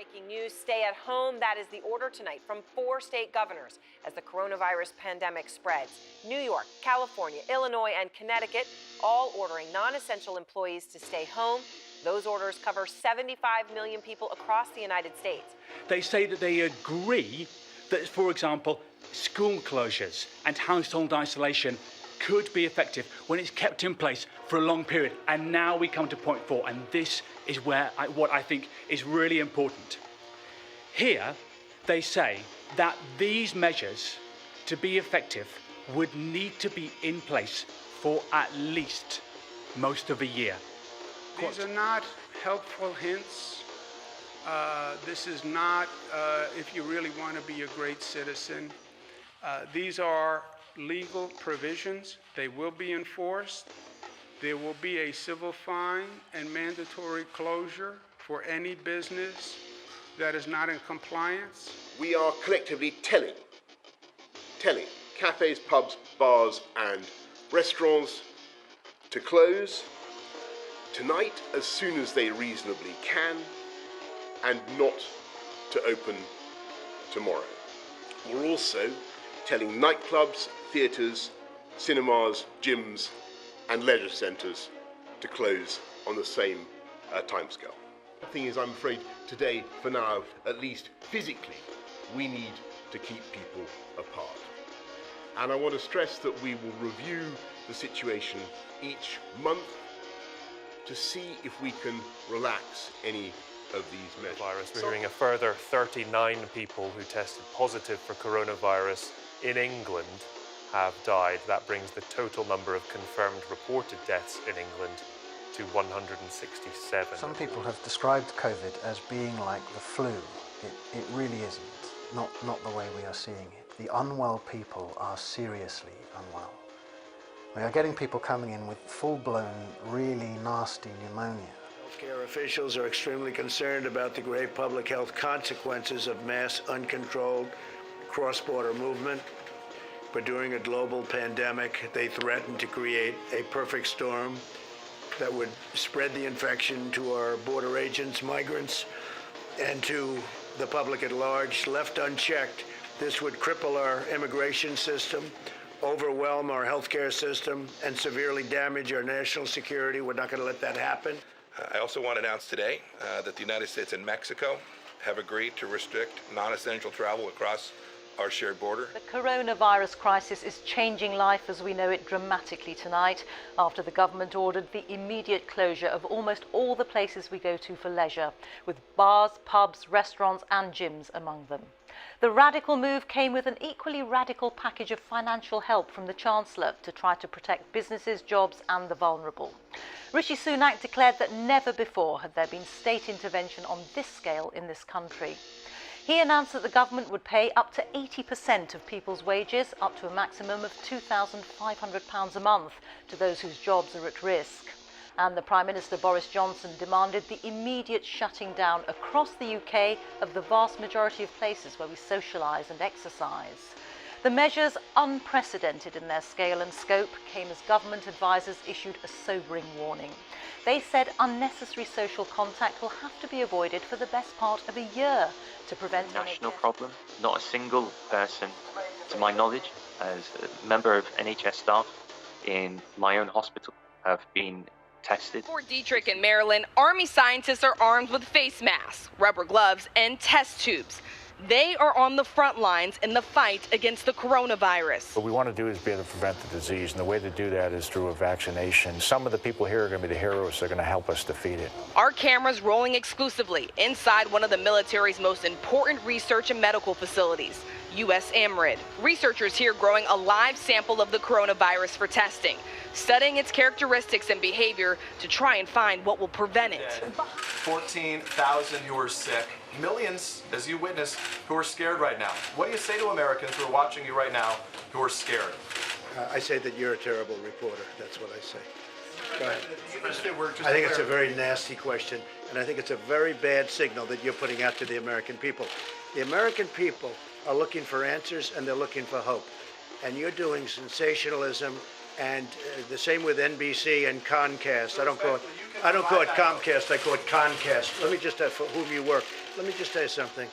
Breaking news, stay at home. That is the order tonight from 4 state governors as the coronavirus pandemic spreads. New York, California, Illinois, and Connecticut all ordering non-essential employees to stay home. Those orders cover 75 million people across the United States. They say that they agree that, for example, school closures and household isolation could be effective when it's kept in place for a long period. And now we come to point 4, and this is where what I think is really important. Here, they say that these measures, to be effective, would need to be in place for at least most of a year. These are not helpful hints. This is not if you really want to be a great citizen. These are legal provisions. They will be enforced. There will be a civil fine and mandatory closure for any business that is not in compliance. We are collectively telling cafes, pubs, bars and restaurants to close tonight as soon as they reasonably can and not to open tomorrow. We're also telling nightclubs, theatres, cinemas, gyms and leisure centres to close on the same timescale. The thing is, I'm afraid today, for now, at least physically, we need to keep people apart. And I want to stress that we will review the situation each month to see if we can relax any of these measures. We're hearing a further 39 people who tested positive for coronavirus in England have died. That brings the total number of confirmed reported deaths in England to 167. Some people have described COVID as being like the flu. It really isn't. Not the way we are seeing it. The unwell people are seriously unwell. We are getting people coming in with full-blown, really nasty pneumonia. Healthcare officials are extremely concerned about the grave public health consequences of mass, uncontrolled cross-border movement. But during a global pandemic, they threaten to create a perfect storm that would spread the infection to our border agents, migrants, and to the public at large. Left unchecked, this would cripple our immigration system, overwhelm our healthcare system, and severely damage our national security. We're not going to let that happen. I also want to announce today that the United States and Mexico have agreed to restrict non-essential travel across our shared border. The coronavirus crisis is changing life as we know it dramatically tonight after the government ordered the immediate closure of almost all the places we go to for leisure, with bars, pubs, restaurants and gyms among them. The radical move came with an equally radical package of financial help from the Chancellor to try to protect businesses, jobs and the vulnerable. Rishi Sunak declared that never before had there been state intervention on this scale in this country. He announced that the government would pay up to 80% of people's wages, up to a maximum of £2,500 a month, to those whose jobs are at risk. And the Prime Minister Boris Johnson demanded the immediate shutting down across the UK of the vast majority of places where we socialise and exercise. The measures, unprecedented in their scale and scope, came as government advisers issued a sobering warning. They said unnecessary social contact will have to be avoided for the best part of a year to prevent national problem. Not a single person, to my knowledge, as a member of NHS staff in my own hospital, have been tested. Fort Detrick in Maryland, Army scientists are armed with face masks, rubber gloves, and test tubes. They are on the front lines in the fight against the coronavirus. What we want to do is be able to prevent the disease, and the way to do that is through a vaccination. Some of the people here are going to be the heroes. They're going to help us defeat it. Our cameras rolling exclusively inside one of the military's most important research and medical facilities, U.S. AMRID. Researchers here growing a live sample of the coronavirus for testing, studying its characteristics and behavior to try and find what will prevent it. 14,000 who are sick, millions, as you witnessed, who are scared right now. What do you say to Americans who are watching you right now who are scared? I say that you're a terrible reporter. That's what I say. Go ahead. I think it's a very nasty question, and I think it's a very bad signal that you're putting out to the American people. The American people are looking for answers, and they're looking for hope. And you're doing sensationalism And the same with NBC and Comcast. I don't call it Comcast, I call it Concast. Let me just, for whom you work, let me just tell you something.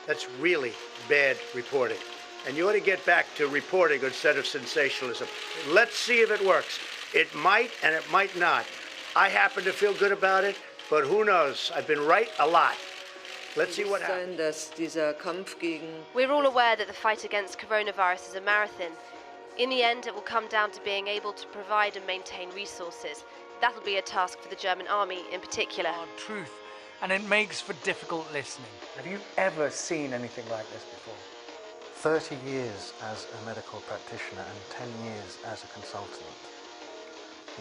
That's really bad reporting. And you ought to get back to reporting instead of sensationalism. Let's see if it works. It might and it might not. I happen to feel good about it, but who knows? I've been right a lot. Let's see what happens. We're all aware that the fight against coronavirus is a marathon. In the end, it will come down to being able to provide and maintain resources. That'll be a task for the German army in particular. Hard truth, and it makes for difficult listening. Have you ever seen anything like this before? 30 years as a medical practitioner and 10 years as a consultant.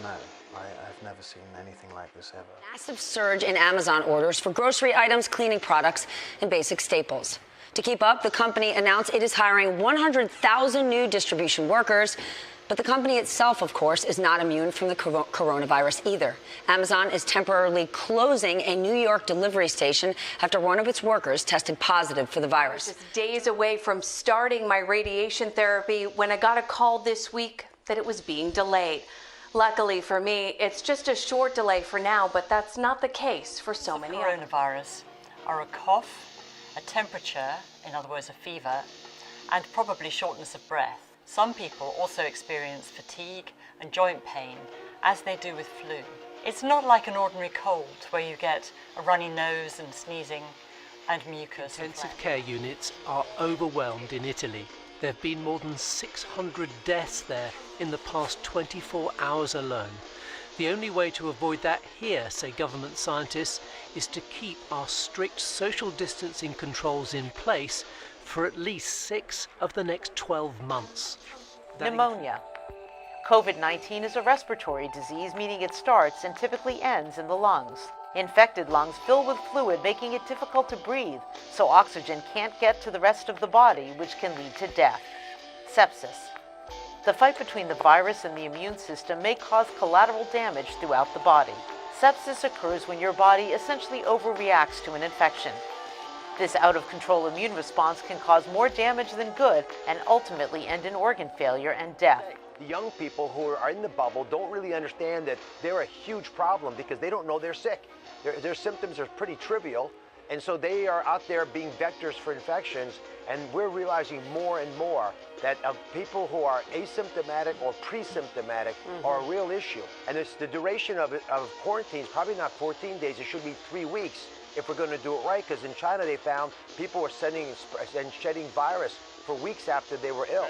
No, I've never seen anything like this ever. Massive surge in Amazon orders for grocery items, cleaning products, and basic staples. To keep up, the company announced it is hiring 100,000 new distribution workers. But the company itself, of course, is not immune from the coronavirus either. Amazon is temporarily closing a New York delivery station after one of its workers tested positive for the virus. Just days away from starting my radiation therapy when I got a call this week that it was being delayed. Luckily for me, it's just a short delay for now, but that's not the case for so many others. Coronavirus are a cough, a temperature, in other words, a fever, and probably shortness of breath. Some people also experience fatigue and joint pain, as they do with flu. It's not like an ordinary cold, where you get a runny nose and sneezing and mucus. Intensive care units are overwhelmed in Italy. There have been more than 600 deaths there in the past 24 hours alone. The only way to avoid that here, say government scientists, is to keep our strict social distancing controls in place for at least 6 of the next 12 months. Pneumonia. COVID-19 is a respiratory disease, meaning it starts and typically ends in the lungs. Infected lungs fill with fluid, making it difficult to breathe, so oxygen can't get to the rest of the body, which can lead to death. Sepsis. The fight between the virus and the immune system may cause collateral damage throughout the body. Sepsis occurs when your body essentially overreacts to an infection. This out-of-control immune response can cause more damage than good and ultimately end in organ failure and death. The young people who are in the bubble don't really understand that they're a huge problem because they don't know they're sick. Their symptoms are pretty trivial, and so they are out there being vectors for infections, and we're realizing more and more that people who are asymptomatic or pre-symptomatic are a real issue. And it's the duration of quarantine is probably not 14 days, it should be 3 weeks if we're going to do it right, because in China they found people were sending and shedding virus for weeks after they were ill.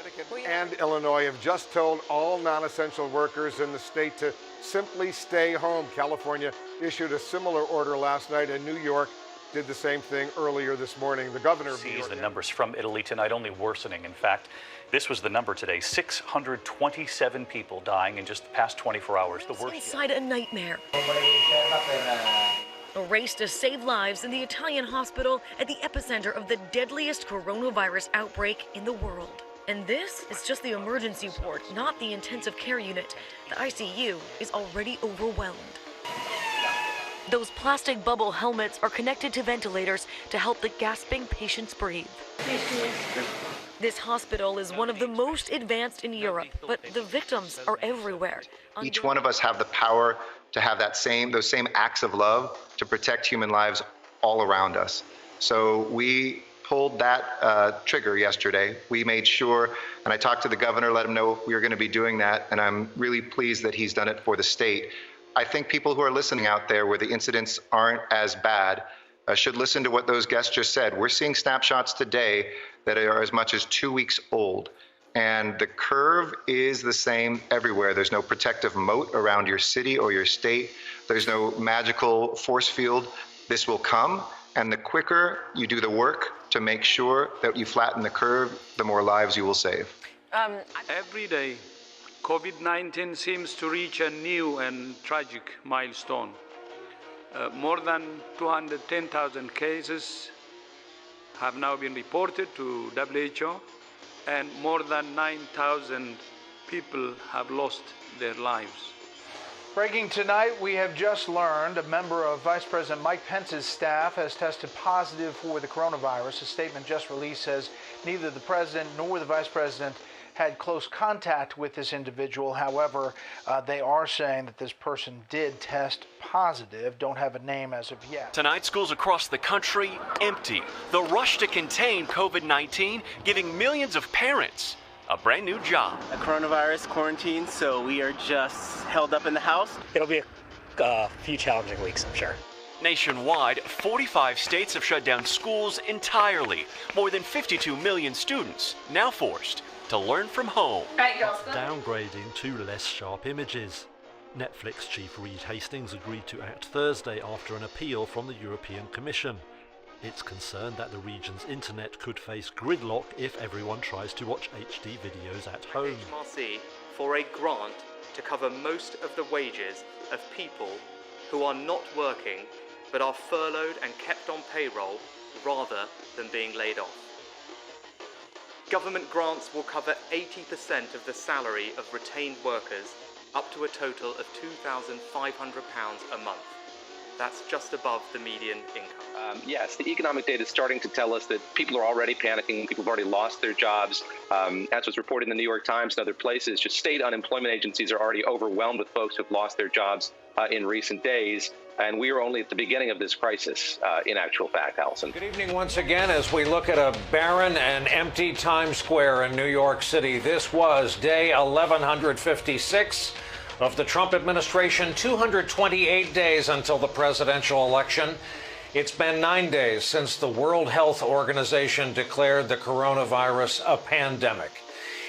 And Illinois have just told all non-essential workers in the state to simply stay home. California issued a similar order last night, and New York did the same thing earlier this morning. The governor of New York. The numbers from Italy tonight only worsening. In fact, this was the number today: 627 people dying in just the past 24 hours. The worst. Inside a nightmare. A race to save lives in the Italian hospital at the epicenter of the deadliest coronavirus outbreak in the world. And this is just the emergency ward, not the intensive care unit. The ICU is already overwhelmed. Those plastic bubble helmets are connected to ventilators to help the gasping patients breathe. This hospital is one of the most advanced in Europe, but the victims are everywhere. Each one of us have the power to have those same acts of love to protect human lives all around us. So we pulled that trigger yesterday. We made sure, and I talked to the governor, let him know we were going to be doing that, and I'm really pleased that he's done it for the state. I think people who are listening out there where the incidents aren't as bad should listen to what those guests just said. We're seeing snapshots today that are as much as 2 weeks old. And the curve is the same everywhere. There's no protective moat around your city or your state. There's no magical force field. This will come, and the quicker you do the work to make sure that you flatten the curve, the more lives you will save. Every day, COVID-19 seems to reach a new and tragic milestone. More than 210,000 cases have now been reported to WHO, and more than 9,000 people have lost their lives. Breaking tonight, we have just learned a member of Vice President Mike Pence's staff has tested positive for the coronavirus. A statement just released says neither the president nor the vice president had close contact with this individual. However, they are saying that this person did test positive, don't have a name as of yet. Tonight, schools across the country empty. The rush to contain COVID-19 giving millions of parents a brand new job. A coronavirus quarantine, so we are just held up in the house. It'll be a few challenging weeks, I'm sure. Nationwide, 45 states have shut down schools entirely. More than 52 million students now forced to learn from home. Downgrading to less sharp images. Netflix chief Reed Hastings agreed to act Thursday after an appeal from the European Commission. It's concerned that the region's internet could face gridlock if everyone tries to watch HD videos at home. HMRC for a grant to cover most of the wages of people who are not working but are furloughed and kept on payroll rather than being laid off. Government grants will cover 80% of the salary of retained workers, up to a total of £2,500 a month. That's just above the median income. Yes, the economic data is starting to tell us that people are already panicking. People have already lost their jobs. As was reported in the New York Times and other places, just state unemployment agencies are already overwhelmed with folks who have lost their jobs in recent days. And we are only at the beginning of this crisis, in actual fact, Allison. Good evening once again as we look at a barren and empty Times Square in New York City. This was day 1156 of the Trump administration, 228 days until the presidential election. It's been 9 days since the World Health Organization declared the coronavirus a pandemic.